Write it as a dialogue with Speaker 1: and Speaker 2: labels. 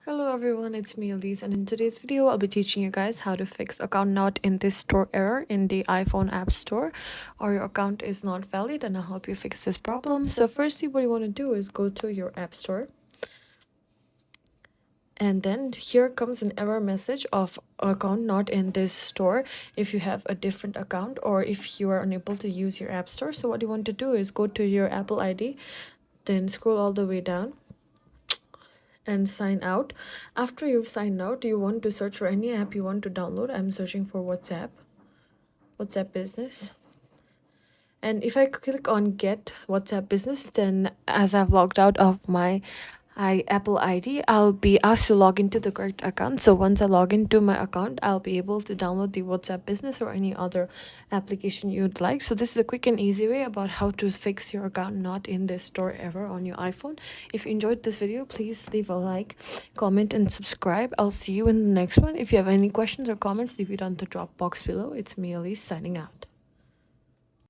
Speaker 1: Hello everyone, it's me Elise, and in today's video I'll be teaching you guys how to fix account not in this store error in the iPhone App Store, or your account is not valid, and I'll help you fix this problem. So firstly, what you want to do is go to your App Store, and then here comes an error message of account not in this store if you have a different account or if you are unable to use your App Store. So what you want to do is go to your Apple ID, then scroll all the way down and sign out. After you've signed out, you want to search for any app you want to download. I'm searching for WhatsApp Business. And if I click on get WhatsApp Business, then as I've logged out of my Apple ID, I'll be asked to log into the correct account. So once I log into my account, I'll be able to download the WhatsApp Business or any other application you'd like. So this is a quick and easy way about how to fix your account not in this store ever on your iPhone. If you enjoyed this video, please leave a like, comment, and subscribe. I'll see you in the next one. If you have any questions or comments, leave it on the drop box below. It's me, Elise, signing out.